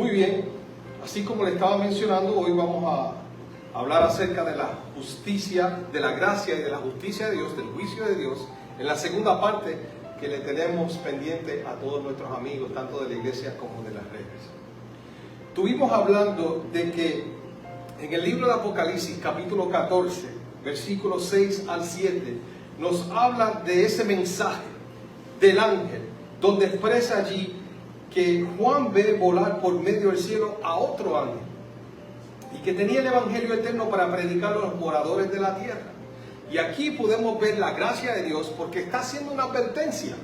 Muy bien, así como le estaba mencionando, hoy vamos a hablar acerca de la justicia, de la gracia y de la justicia de Dios, del juicio de Dios, en la segunda parte que le tenemos pendiente a todos nuestros amigos, tanto de la iglesia como de las redes. Estuvimos hablando de que en el libro de Apocalipsis, capítulo 14, versículos 6 al 7, nos habla de ese mensaje del ángel, donde expresa allí que Juan ve volar por medio del cielo a otro ángel y que tenía el evangelio eterno para predicar a los moradores de la tierra. Y aquí podemos ver la gracia de Dios porque está haciendo una advertencia.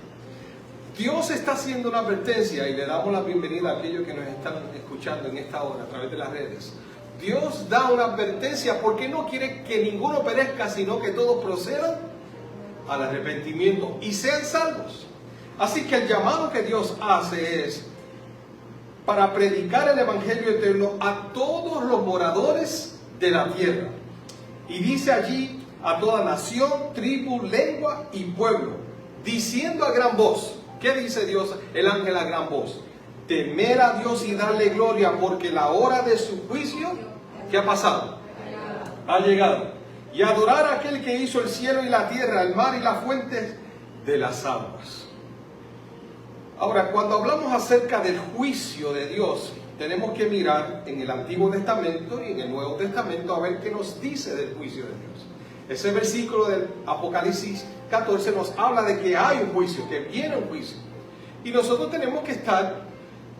Dios está haciendo una advertencia, y le damos la bienvenida a aquellos que nos están escuchando en esta hora a través de las redes. Dios da una advertencia porque no quiere que ninguno perezca, sino que todos procedan al arrepentimiento y sean salvos. Así que el llamado que Dios hace es para predicar el evangelio eterno a todos los moradores de la tierra. Y dice allí a toda nación, tribu, lengua y pueblo, diciendo a gran voz. ¿Qué dice Dios, el ángel a gran voz? Temer a Dios y darle gloria, porque la hora de su juicio, ¿qué ha pasado? Ha llegado. Y adorar a aquel que hizo el cielo y la tierra, el mar y las fuentes de las aguas. Ahora, cuando hablamos acerca del juicio de Dios, tenemos que mirar en el Antiguo Testamento y en el Nuevo Testamento a ver qué nos dice del juicio de Dios. Ese versículo del Apocalipsis 14 nos habla de que hay un juicio, que viene un juicio. Y nosotros tenemos que estar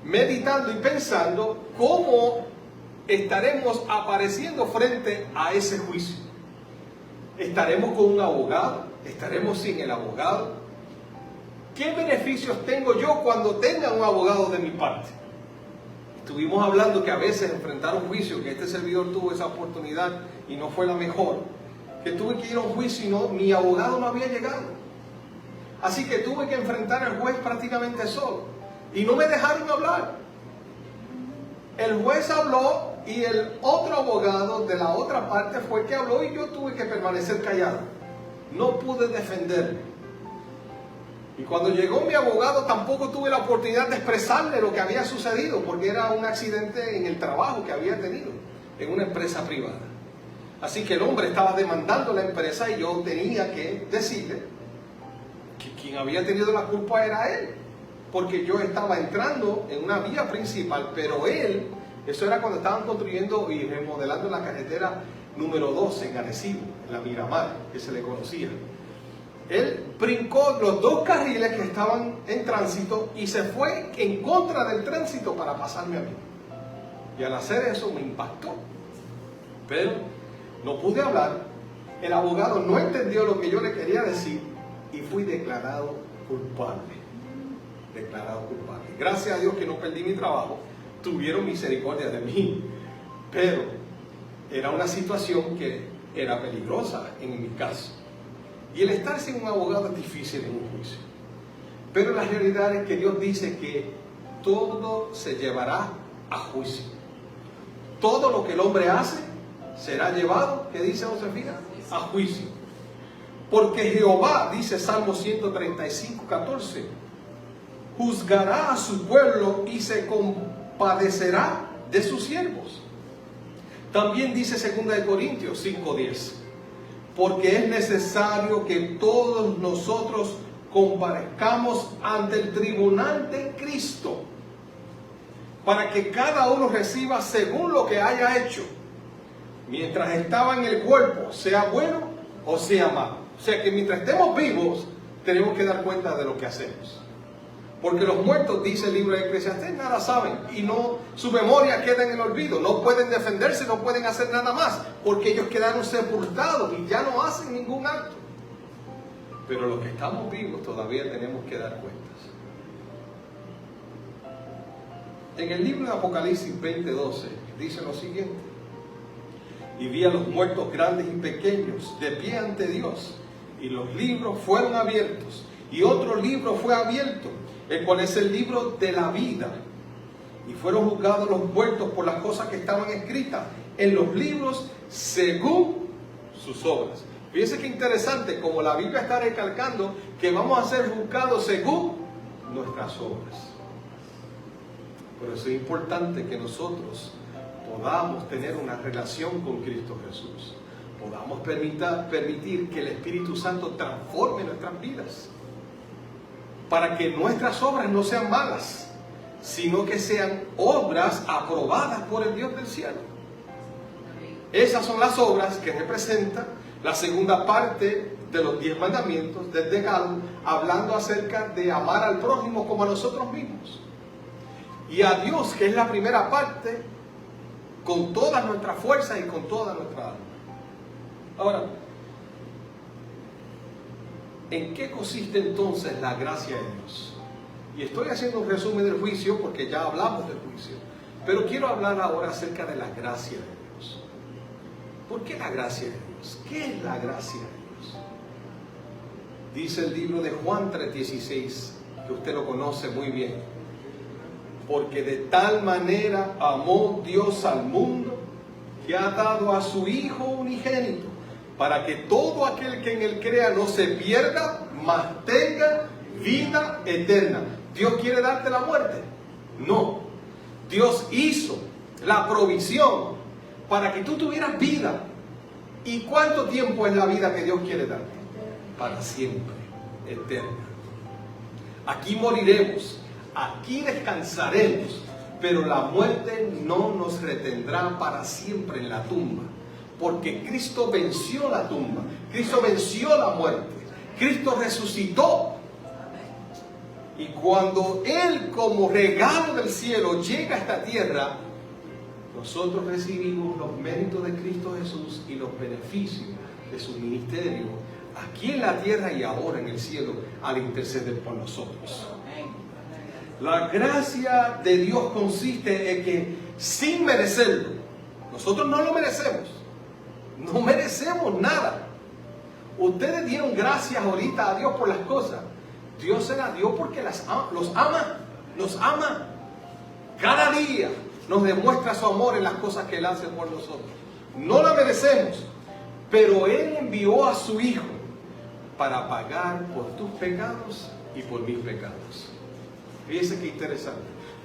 meditando y pensando cómo estaremos apareciendo frente a ese juicio. ¿Estaremos con un abogado? ¿Estaremos sin el abogado? ¿Qué beneficios tengo yo cuando tenga un abogado de mi parte? Estuvimos hablando que a veces enfrentar un juicio, que este servidor tuvo esa oportunidad y no fue la mejor, que tuve que ir a un juicio y mi abogado no había llegado. Así que tuve que enfrentar al juez prácticamente solo. Y no me dejaron hablar. El juez habló y el otro abogado de la otra parte fue el que habló y yo tuve que permanecer callado. No pude defenderme. Y cuando llegó mi abogado tampoco tuve la oportunidad de expresarle lo que había sucedido, porque era un accidente en el trabajo que había tenido en una empresa privada. Así que el hombre estaba demandando la empresa y yo tenía que decirle que quien había tenido la culpa era él, porque yo estaba entrando en una vía principal, pero él, eso era cuando estaban construyendo y remodelando la carretera número 12 en Arecibo, en la Miramar, que se le conocía. Él brincó los dos carriles que estaban en tránsito y se fue en contra del tránsito para pasarme a mí. Y al hacer eso me impactó. Pero no pude hablar, el abogado no entendió lo que yo le quería decir y fui declarado culpable. Declarado culpable. Gracias a Dios que no perdí mi trabajo, tuvieron misericordia de mí. Pero era una situación que era peligrosa en mi caso. Y el estar sin un abogado es difícil en un juicio. Pero la realidad es que Dios dice que todo se llevará a juicio. Todo lo que el hombre hace será llevado, ¿qué dice Josefina? A juicio. Porque Jehová, dice Salmo 135, 14, juzgará a su pueblo y se compadecerá de sus siervos. También dice 2 Corintios 5, 10. Porque es necesario que todos nosotros comparezcamos ante el tribunal de Cristo, para que cada uno reciba según lo que haya hecho, mientras estaba en el cuerpo, sea bueno o sea malo. O sea que mientras estemos vivos, tenemos que dar cuenta de lo que hacemos. Porque los muertos, dice el libro de Eclesiastés, nada saben y no, su memoria queda en el olvido. No pueden defenderse, no pueden hacer nada más, porque ellos quedaron sepultados y ya no hacen ningún acto. Pero los que estamos vivos todavía tenemos que dar cuentas. En el libro de Apocalipsis 20:12 dice lo siguiente: y vi a los muertos grandes y pequeños de pie ante Dios, y los libros fueron abiertos, y otro libro fue abierto, el cual es el libro de la vida. Y fueron juzgados los muertos por las cosas que estaban escritas en los libros según sus obras. Fíjense qué interesante, como la Biblia está recalcando que vamos a ser juzgados según nuestras obras. Por eso es importante que nosotros podamos tener una relación con Cristo Jesús. Podamos permitir que el Espíritu Santo transforme nuestras vidas. Para que nuestras obras no sean malas, sino que sean obras aprobadas por el Dios del cielo. Esas son las obras que representan la segunda parte de los 10 mandamientos del Decálogo, hablando acerca de amar al prójimo como a nosotros mismos. Y a Dios, que es la primera parte, con todas nuestras fuerzas y con toda nuestra alma. Ahora, ¿en qué consiste entonces la gracia de Dios? Y estoy haciendo un resumen del juicio porque ya hablamos del juicio. Pero quiero hablar ahora acerca de la gracia de Dios. ¿Por qué la gracia de Dios? ¿Qué es la gracia de Dios? Dice el libro de Juan 3:16, que usted lo conoce muy bien. Porque de tal manera amó Dios al mundo que ha dado a su Hijo unigénito, para que todo aquel que en él crea no se pierda, mas tenga vida eterna. ¿Dios quiere darte la muerte? No. Dios hizo la provisión para que tú tuvieras vida. ¿Y cuánto tiempo es la vida que Dios quiere darte? Para siempre, eterna. Aquí moriremos, aquí descansaremos, pero la muerte no nos retendrá para siempre en la tumba. Porque Cristo venció la tumba, Cristo venció la muerte, Cristo resucitó. Y cuando Él, como regalo del cielo, llega a esta tierra, nosotros recibimos los méritos de Cristo Jesús y los beneficios de su ministerio aquí en la tierra y ahora en el cielo al interceder por nosotros. La gracia de Dios consiste en que sin merecerlo, nosotros no lo merecemos. No merecemos nada. Ustedes dieron gracias ahorita a Dios por las cosas. Dios se las dio porque los ama. Los ama. Cada día nos demuestra su amor en las cosas que Él hace por nosotros. No la merecemos, pero Él envió a su Hijo para pagar por tus pecados y por mis pecados. Fíjense qué interesante.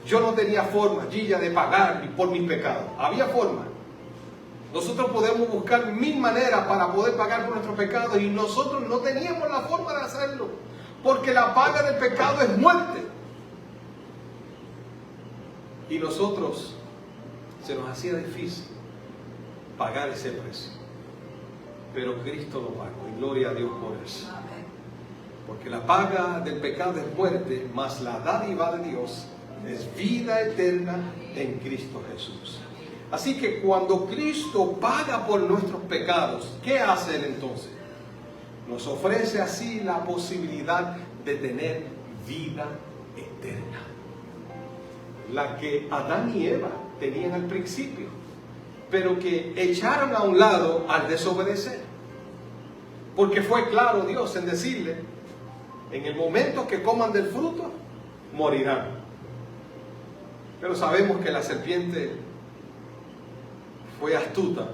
Yo no tenía forma, Gilla, de pagar por mis pecados. Había forma. Nosotros podemos buscar 1000 maneras para poder pagar por nuestros pecados y nosotros no teníamos la forma de hacerlo, porque la paga del pecado es muerte. Y nosotros se nos hacía difícil pagar ese precio. Pero Cristo lo pagó y gloria a Dios por eso. Porque la paga del pecado es muerte, mas la dádiva de Dios es vida eterna en Cristo Jesús. Así que cuando Cristo paga por nuestros pecados, ¿qué hace Él entonces? Nos ofrece así la posibilidad de tener vida eterna. La que Adán y Eva tenían al principio, pero que echaron a un lado al desobedecer. Porque fue claro Dios en decirle, en el momento que coman del fruto, morirán. Pero sabemos que la serpiente fue astuta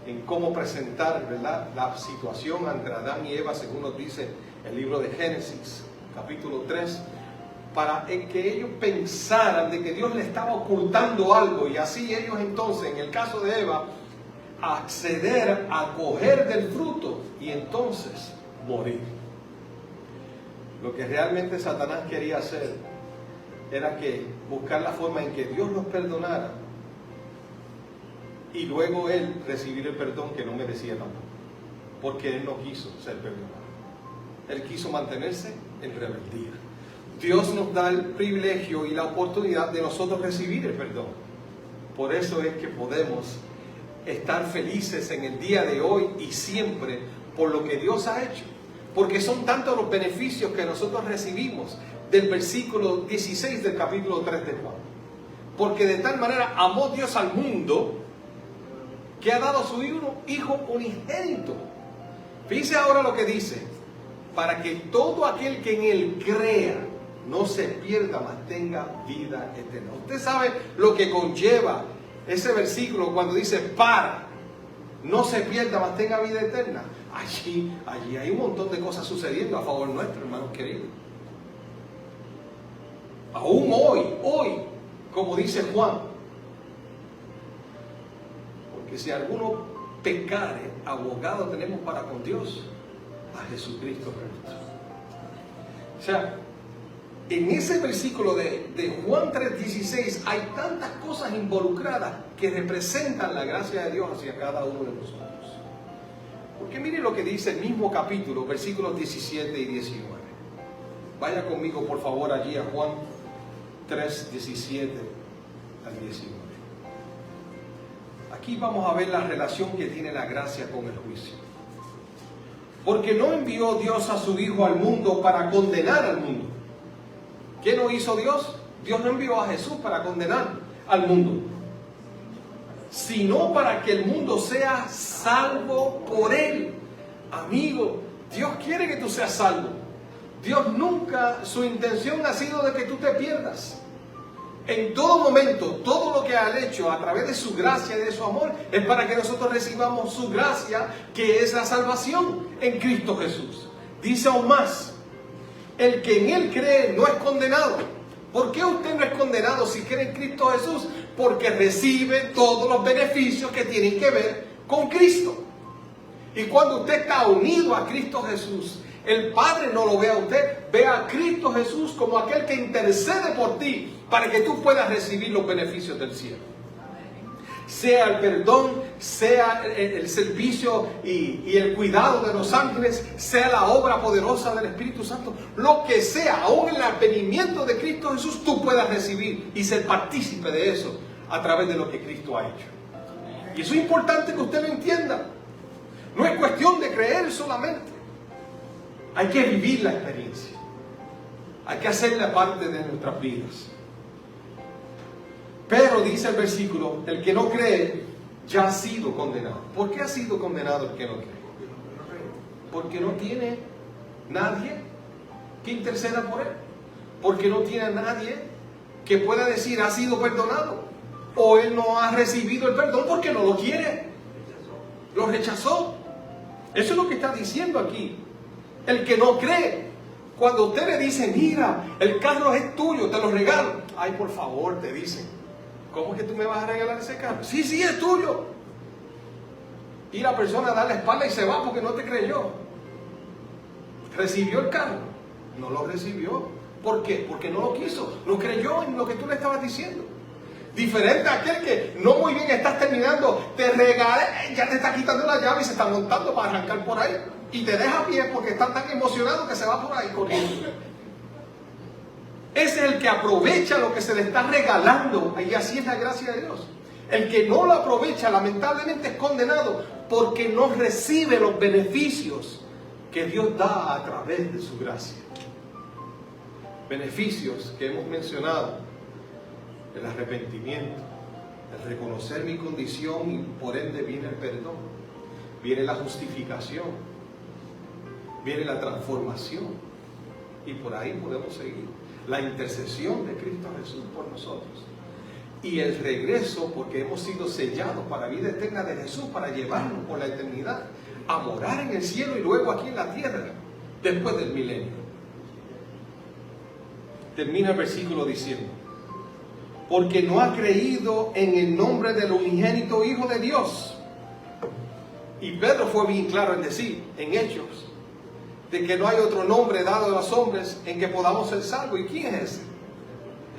en cómo presentar, ¿verdad?, la situación entre Adán y Eva, según nos dice el libro de Génesis, capítulo 3, para que ellos pensaran de que Dios le estaba ocultando algo, y así ellos entonces, en el caso de Eva, acceder a coger del fruto y entonces morir. Lo que realmente Satanás quería hacer era que buscar la forma en que Dios los perdonara y luego él recibir el perdón que no merecía tampoco, porque él no quiso ser perdonado. Él quiso mantenerse en rebeldía. Dios nos da el privilegio y la oportunidad de nosotros recibir el perdón. Por eso es que podemos estar felices en el día de hoy y siempre por lo que Dios ha hecho. Porque son tantos los beneficios que nosotros recibimos del versículo 16 del capítulo 3 de Juan. Porque de tal manera amó Dios al mundo que ha dado a su Hijo unigénito. Fíjense ahora lo que dice: para que todo aquel que en Él crea no se pierda, mas tenga vida eterna. Usted sabe lo que conlleva ese versículo cuando dice para, no se pierda, mas tenga vida eterna. Allí hay un montón de cosas sucediendo a favor nuestro, hermanos queridos. Aún hoy, como dice Juan, porque si alguno pecare, abogado tenemos para con Dios, a Jesucristo nuestro. O sea, en ese versículo de Juan 3:16 hay tantas cosas involucradas que representan la gracia de Dios hacia cada uno de nosotros. Porque mire lo que dice el mismo capítulo, versículos 17 y 19. Vaya conmigo por favor allí a Juan 3:17 al 19. Aquí vamos a ver la relación que tiene la gracia con el juicio. Porque no envió Dios a su Hijo al mundo para condenar al mundo. ¿Qué no hizo Dios? Dios no envió a Jesús para condenar al mundo, sino para que el mundo sea salvo por Él. Amigo, Dios quiere que tú seas salvo. Dios nunca, su intención ha sido de que tú te pierdas. En todo momento, todo lo que ha hecho a través de su gracia y de su amor es para que nosotros recibamos su gracia, que es la salvación en Cristo Jesús. Dice aún más, el que en Él cree no es condenado. ¿Por qué usted no es condenado si cree en Cristo Jesús? Porque recibe todos los beneficios que tienen que ver con Cristo. Y cuando usted está unido a Cristo Jesús, el Padre no lo ve a usted, ve a Cristo Jesús como aquel que intercede por ti para que tú puedas recibir los beneficios del cielo. Sea el perdón, sea el servicio y el cuidado de los ángeles, sea la obra poderosa del Espíritu Santo, lo que sea, aún en el advenimiento de Cristo Jesús, tú puedas recibir y ser partícipe de eso a través de lo que Cristo ha hecho. Y eso es importante que usted lo entienda. No es cuestión de creer solamente. Hay que vivir la experiencia. Hay que hacerla parte de nuestras vidas. Pero dice el versículo, el que no cree ya ha sido condenado. ¿Por qué ha sido condenado el que no cree? Porque no tiene nadie que interceda por él. Porque no tiene nadie que pueda decir ha sido perdonado. O él no ha recibido el perdón porque no lo quiere. Lo rechazó. Eso es lo que está diciendo aquí. El que no cree. Cuando usted le dice, mira, el carro es tuyo, te lo regalo. Ay, por favor, te dicen. ¿Cómo es que tú me vas a regalar ese carro? Sí, sí, es tuyo. Y la persona da la espalda y se va porque no te creyó. ¿Recibió el carro? No lo recibió. ¿Por qué? Porque no lo quiso. No creyó en lo que tú le estabas diciendo. Diferente a aquel que no muy bien estás terminando, te regalé, ya te está quitando la llave y se está montando para arrancar por ahí. Y te deja a pie porque está tan emocionado que se va por ahí corriendo. Ese es el que aprovecha lo que se le está regalando. Y así es la gracia de Dios. El que no lo aprovecha, lamentablemente, es condenado porque no recibe los beneficios que Dios da a través de su gracia. Beneficios que hemos mencionado: el arrepentimiento, el reconocer mi condición y por ende viene el perdón, viene la justificación, viene la transformación y por ahí podemos seguir. La intercesión de Cristo Jesús por nosotros y el regreso, porque hemos sido sellados para vida eterna de Jesús, para llevarnos por la eternidad a morar en el cielo y luego aquí en la tierra después del milenio. Termina el versículo diciendo: porque no ha creído en el nombre del unigénito Hijo de Dios. Y Pedro fue bien claro en decir, en Hechos, de que no hay otro nombre dado a los hombres en que podamos ser salvos. ¿Y quién es ese?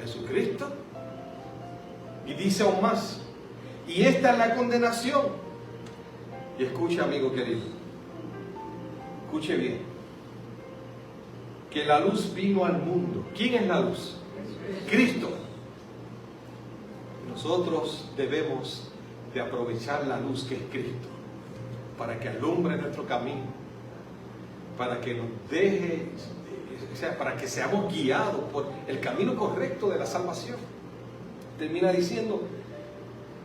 Jesucristo. Y dice aún más, y esta es la condenación. Y escuche, amigo querido, escuche bien, que la luz vino al mundo. ¿Quién es la luz? Cristo. Nosotros debemos de aprovechar la luz que es Cristo para que alumbre nuestro camino, para que nos deje, o sea, para que seamos guiados por el camino correcto de la salvación. Termina diciendo,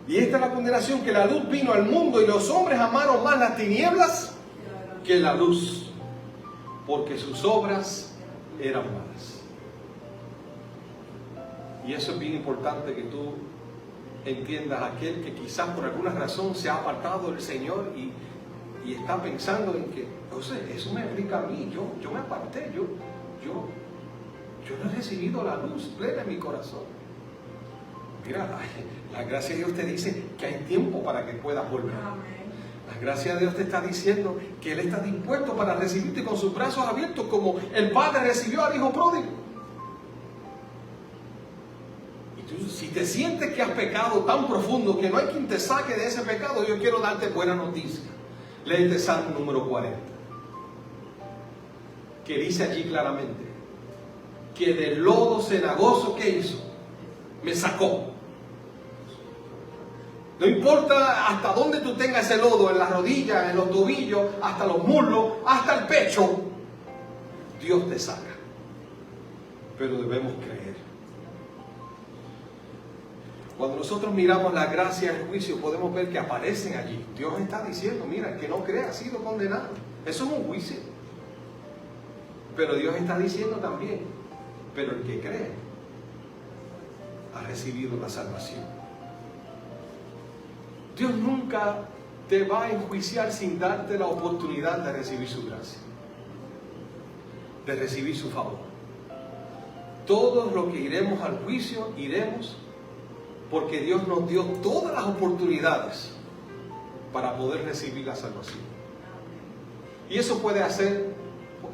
y esta es la condenación, que la luz vino al mundo y los hombres amaron más las tinieblas que la luz, porque sus obras eran malas. Y eso es bien importante que tú entiendas. Aquel que quizás por alguna razón se ha apartado del Señor y está pensando en que, entonces, eso me aplica a mí, yo me aparté, yo no he recibido la luz plena en mi corazón. Mira, la gracia de Dios te dice que hay tiempo para que puedas volver. La gracia de Dios te está diciendo que Él está dispuesto para recibirte con sus brazos abiertos, como el Padre recibió al Hijo pródigo. Y tú, si te sientes que has pecado tan profundo que no hay quien te saque de ese pecado, yo quiero darte buena noticia. Léete Salmo número 40, que dice allí claramente que del lodo cenagoso que hizo, me sacó. No importa hasta dónde tú tengas ese lodo, en las rodillas, en los tobillos, hasta los muslos, hasta el pecho, Dios te saca. Pero debemos creer. Cuando nosotros miramos la gracia y el juicio, podemos ver que aparecen allí. Dios está diciendo, mira, el que no cree ha sido condenado. Eso es un juicio. Pero Dios está diciendo también, pero el que cree ha recibido la salvación. Dios nunca te va a enjuiciar sin darte la oportunidad de recibir su gracia, de recibir su favor. Todos los que iremos al juicio, iremos porque Dios nos dio todas las oportunidades para poder recibir la salvación. Y eso puede hacer,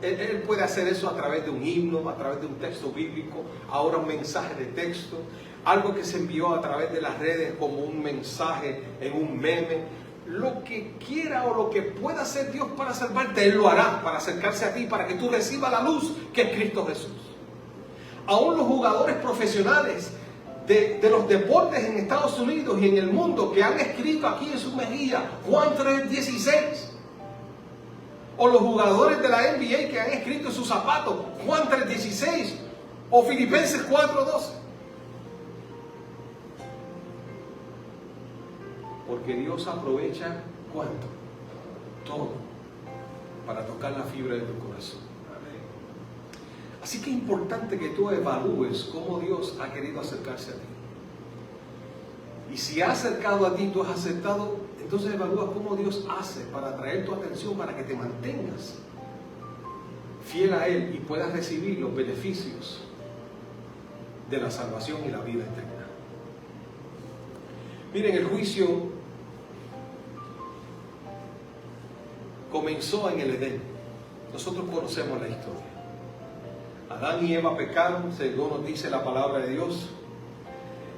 Él puede hacer eso a través de un himno, a través de un texto bíblico, ahora un mensaje de texto, algo que se envió a través de las redes como un mensaje en un meme. Lo que quiera o lo que pueda hacer Dios para salvarte, Él lo hará para acercarse a ti, para que tú recibas la luz que es Cristo Jesús. Aún los jugadores profesionales de los deportes en Estados Unidos y en el mundo que han escrito aquí en su mejilla Juan 3:16, o los jugadores de la NBA que han escrito en sus zapatos Juan 3:16 o Filipenses 4:12. Porque Dios aprovecha ¿cuánto? Todo para tocar la fibra de tu corazón. Así que es importante que tú evalúes cómo Dios ha querido acercarse a ti. Y si ha acercado a ti, tú has aceptado, entonces evalúa cómo Dios hace para atraer tu atención, para que te mantengas fiel a Él y puedas recibir los beneficios de la salvación y la vida eterna. Miren, el juicio comenzó en el Edén. Nosotros conocemos la historia. Adán y Eva pecaron, según nos dice la palabra de Dios.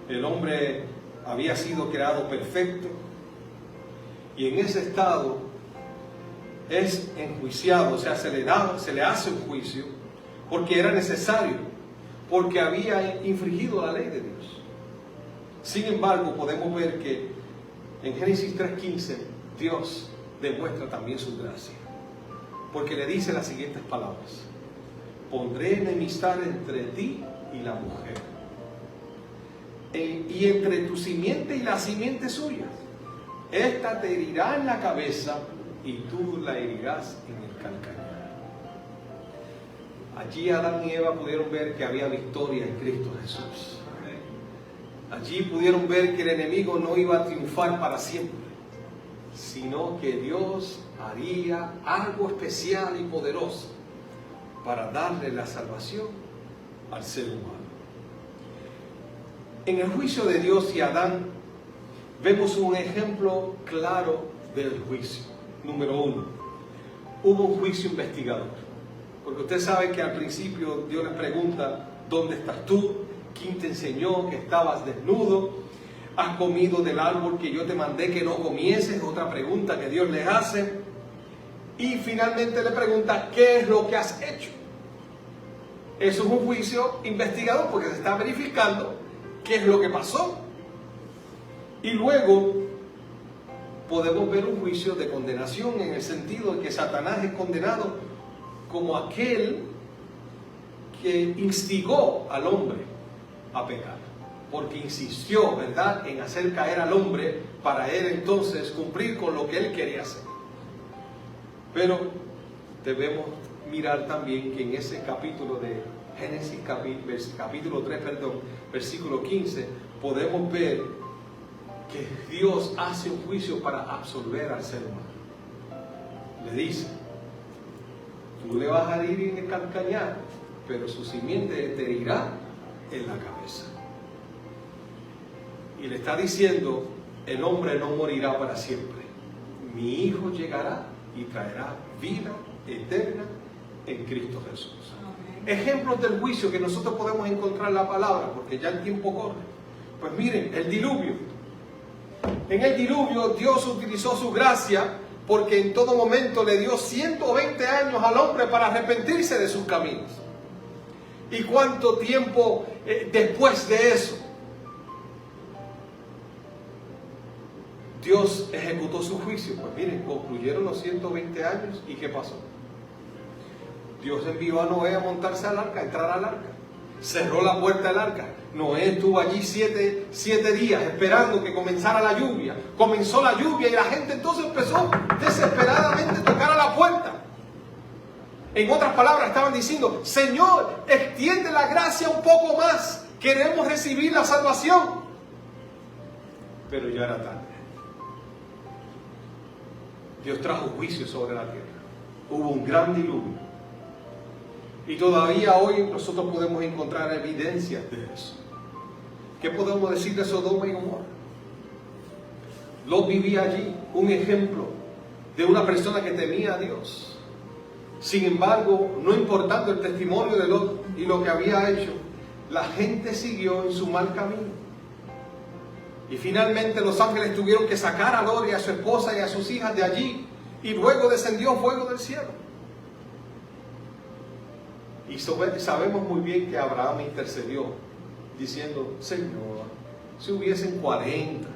El hombre había sido creado perfecto y en ese estado es enjuiciado, o sea, se le hace un juicio porque era necesario, porque había infringido la ley de Dios. Sin embargo, podemos ver que en Génesis 3:15 Dios demuestra también su gracia, porque le dice las siguientes palabras: pondré enemistad entre ti y la mujer, y entre tu simiente y la simiente suya. Esta te herirá en la cabeza y tú la herirás en el calcañar. Allí Adán y Eva pudieron ver que había victoria en Cristo Jesús. Allí pudieron ver que el enemigo no iba a triunfar para siempre, sino que Dios haría algo especial y poderoso para darle la salvación al ser humano. En el juicio de Dios y Adán vemos un ejemplo claro del juicio. Número 1, hubo un juicio investigador, porque usted sabe que al principio Dios les pregunta: ¿dónde estás tú? ¿Quién te enseñó que estabas desnudo? ¿Has comido del árbol que yo te mandé que no comieses? Otra pregunta que Dios les hace. Y finalmente le pregunta: ¿qué es lo que has hecho? Eso es un juicio investigador, porque se está verificando qué es lo que pasó. Y luego podemos ver un juicio de condenación, en el sentido de que Satanás es condenado como aquel que instigó al hombre a pecar, porque insistió, ¿verdad?, en hacer caer al hombre para él entonces cumplir con lo que él quería hacer. Pero debemos mirar también que en ese capítulo de Génesis, capítulo 3, versículo 15, podemos ver que Dios hace un juicio para absolver al ser humano. Le dice: tú le vas a herir en el calcañar, pero su simiente te herirá en la cabeza. Y le está diciendo, el hombre no morirá para siempre. Mi Hijo llegará y traerá vida eterna en Cristo Jesús. Ejemplos del juicio que nosotros podemos encontrar en la palabra, porque ya el tiempo corre. Pues miren, el diluvio. En el diluvio Dios utilizó su gracia porque en todo momento le dio 120 años al hombre para arrepentirse de sus caminos. ¿Y cuánto tiempo después de eso Dios ejecutó su juicio? Pues miren, concluyeron los 120 años y ¿qué pasó? Dios envió a Noé a montarse al arca, a entrar al arca. Cerró la puerta del arca. Noé estuvo allí siete días esperando que comenzara la lluvia. Comenzó la lluvia y la gente entonces empezó desesperadamente a tocar a la puerta. En otras palabras estaban diciendo, Señor, extiende la gracia un poco más. Queremos recibir la salvación. Pero ya era tarde. Dios trajo juicio sobre la tierra. Hubo un gran diluvio. Y todavía hoy nosotros podemos encontrar evidencias de eso. ¿Qué podemos decir de Sodoma y Gomorra? Lot vivía allí, un ejemplo de una persona que temía a Dios. Sin embargo, no importando el testimonio de Lot y lo que había hecho, la gente siguió en su mal camino. Y finalmente los ángeles tuvieron que sacar a Lot y a su esposa y a sus hijas de allí. Y luego descendió fuego del cielo. Y sabemos muy bien que Abraham intercedió diciendo, Señor, si hubiesen 40,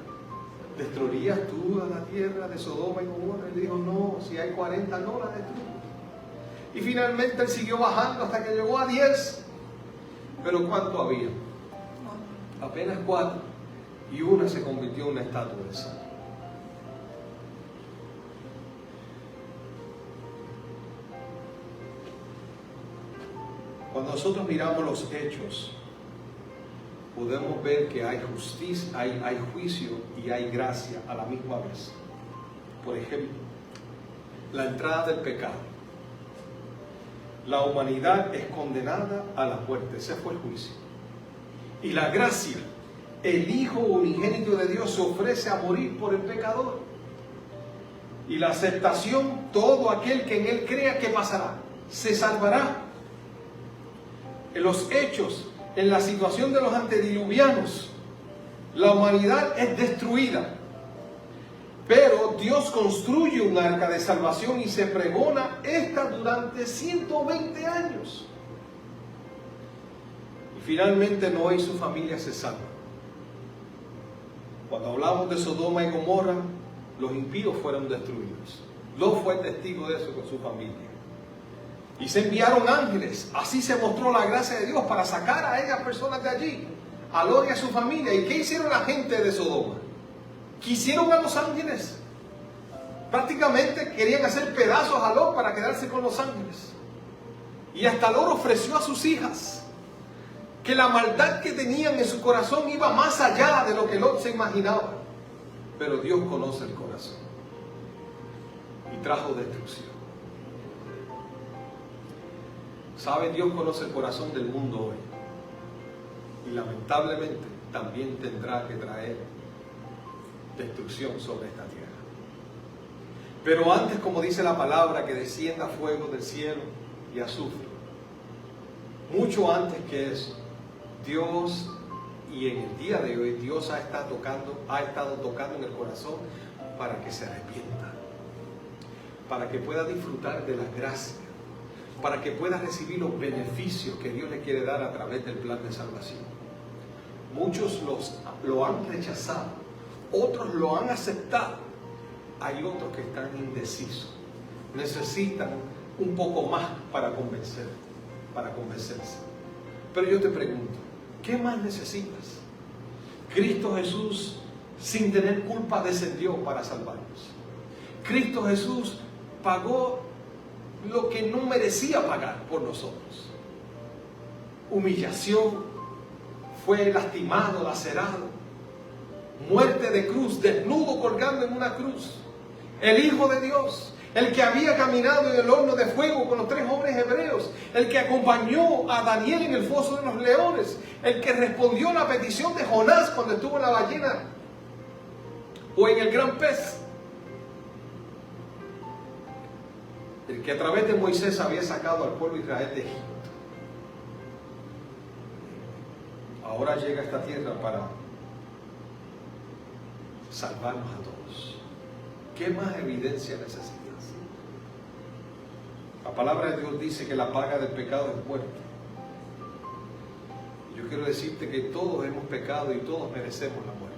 ¿destruirías tú a la tierra de Sodoma y Gomorra? Él dijo, no, si hay 40 no la destruyo. Y finalmente él siguió bajando hasta que llegó a 10. Pero ¿cuánto había? Apenas 4. Y una se convirtió en una estatua de sal. Cuando nosotros miramos los hechos, podemos ver que hay justicia, hay juicio y hay gracia a la misma vez. Por ejemplo, la entrada del pecado. La humanidad es condenada a la muerte. Ese fue el juicio. Y la gracia, el Hijo unigénito de Dios se ofrece a morir por el pecador. Y la aceptación, todo aquel que en Él crea, ¿qué pasará? Se salvará. En los hechos, en la situación de los antediluvianos, la humanidad es destruida. Pero Dios construye un arca de salvación y se pregona esta durante 120 años. Y finalmente Noé y su familia se salvan. Cuando hablamos de Sodoma y Gomorra, los impíos fueron destruidos. Lot fue testigo de eso con su familia. Y se enviaron ángeles. Así se mostró la gracia de Dios para sacar a esas personas de allí, a Lot y a su familia. ¿Y qué hicieron la gente de Sodoma? Quisieron a los ángeles. Prácticamente querían hacer pedazos a Lot para quedarse con los ángeles. Y hasta Lot ofreció a sus hijas. Que la maldad que tenían en su corazón iba más allá de lo que Lot se imaginaba. Pero Dios conoce el corazón. Y trajo destrucción. ¿Sabe? Dios conoce el corazón del mundo hoy. Y lamentablemente también tendrá que traer destrucción sobre esta tierra. Pero antes, como dice la palabra, que descienda fuego del cielo y azufre. Mucho antes que eso, Dios, y en el día de hoy, Dios ha estado tocando en el corazón para que se arrepienta. Para que pueda disfrutar de las gracias. Para que pueda recibir los beneficios que Dios le quiere dar a través del plan de salvación. Muchos lo han rechazado, otros lo han aceptado, hay otros que están indecisos, necesitan un poco más para convencerse. Pero yo te pregunto, ¿qué más necesitas? Cristo Jesús, sin tener culpa, descendió para salvarnos. Cristo Jesús pagó lo que no merecía pagar por nosotros. Humillación, fue lastimado, lacerado, muerte de cruz, desnudo colgando en una cruz. El Hijo de Dios, el que había caminado en el horno de fuego con los 3 jóvenes hebreos, el que acompañó a Daniel en el foso de los leones, el que respondió a la petición de Jonás cuando estuvo en la ballena o en el gran pez, el que a través de Moisés había sacado al pueblo de Israel de Egipto. Ahora llega a esta tierra para salvarnos a todos. ¿Qué más evidencia necesitas? La palabra de Dios dice que la paga del pecado es muerte. Yo quiero decirte que todos hemos pecado y todos merecemos la muerte.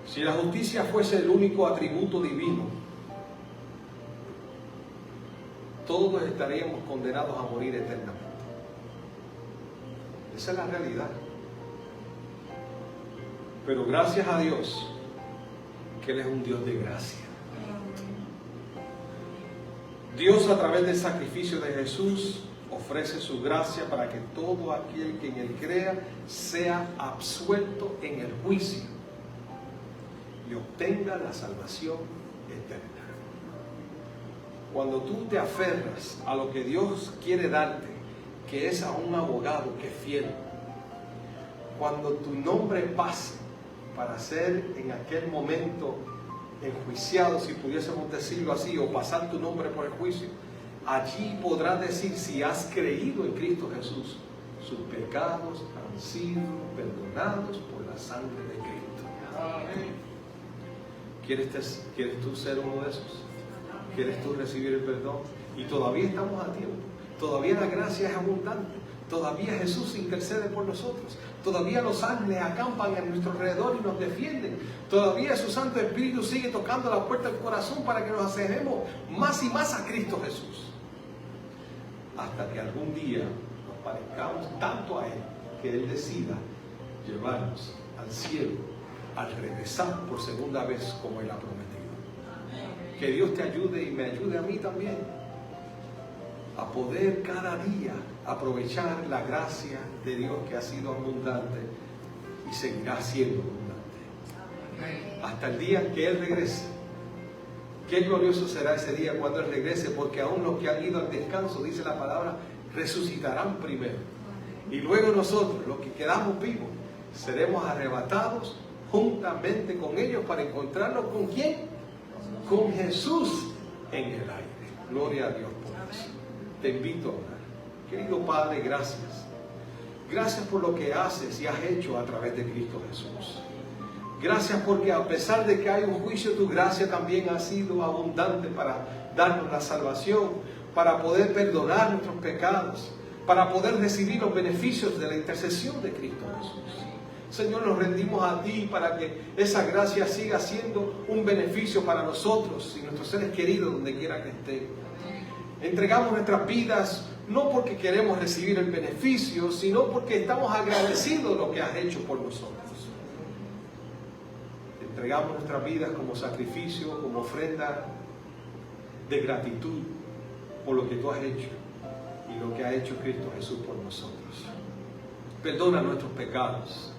Si la justicia fuese el único atributo divino, todos estaríamos condenados a morir eternamente. Esa es la realidad. Pero gracias a Dios que Él es un Dios de gracia. Dios, a través del sacrificio de Jesús, ofrece su gracia para que todo aquel que en Él crea sea absuelto en el juicio y obtenga la salvación eterna. Cuando tú te aferras a lo que Dios quiere darte, que es a un abogado que es fiel, cuando tu nombre pase para ser en aquel momento enjuiciado, si pudiésemos decirlo así, o pasar tu nombre por el juicio, allí podrás decir, si has creído en Cristo Jesús, sus pecados han sido perdonados por la sangre de Cristo. Amén. ¿Quieres tú ser uno de esos? ¿Quieres tú recibir el perdón? Y todavía estamos a tiempo. Todavía la gracia es abundante. Todavía Jesús intercede por nosotros. Todavía los ángeles acampan a nuestro alrededor y nos defienden. Todavía su Santo Espíritu sigue tocando la puerta del corazón para que nos acerquemos más y más a Cristo Jesús. Hasta que algún día nos parezcamos tanto a Él que Él decida llevarnos al cielo al regresar por segunda vez como Él ha prometido. Que Dios te ayude y me ayude a mí también a poder cada día aprovechar la gracia de Dios que ha sido abundante y seguirá siendo abundante hasta el día en que Él regrese. Qué glorioso será ese día cuando Él regrese, porque aún los que han ido al descanso, dice la palabra, resucitarán primero, y luego nosotros, los que quedamos vivos, seremos arrebatados juntamente con ellos para encontrarnos ¿con quién? Con Jesús en el aire. Gloria a Dios por eso. Te invito a orar. Querido Padre, gracias. Gracias por lo que haces y has hecho a través de Cristo Jesús. Gracias porque a pesar de que hay un juicio, tu gracia también ha sido abundante para darnos la salvación, para poder perdonar nuestros pecados, para poder recibir los beneficios de la intercesión de Cristo Jesús. Señor, nos rendimos a ti para que esa gracia siga siendo un beneficio para nosotros y nuestros seres queridos donde quiera que estén. Entregamos nuestras vidas no porque queremos recibir el beneficio, sino porque estamos agradecidos de lo que has hecho por nosotros. Entregamos nuestras vidas como sacrificio, como ofrenda de gratitud por lo que tú has hecho y lo que ha hecho Cristo Jesús por nosotros. Perdona nuestros pecados.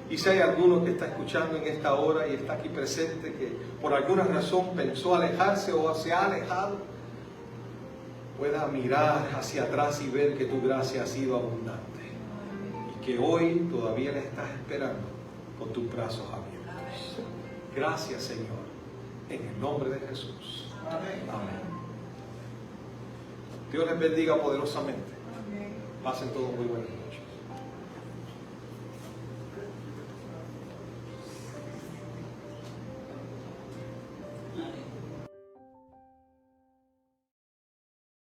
Y si hay alguno que está escuchando en esta hora y está aquí presente que por alguna razón pensó alejarse o se ha alejado, pueda mirar hacia atrás y ver que tu gracia ha sido abundante y que hoy todavía le estás esperando con tus brazos abiertos. Gracias, Señor, en el nombre de Jesús. Amén. Dios les bendiga poderosamente. Pasen todos muy buenos.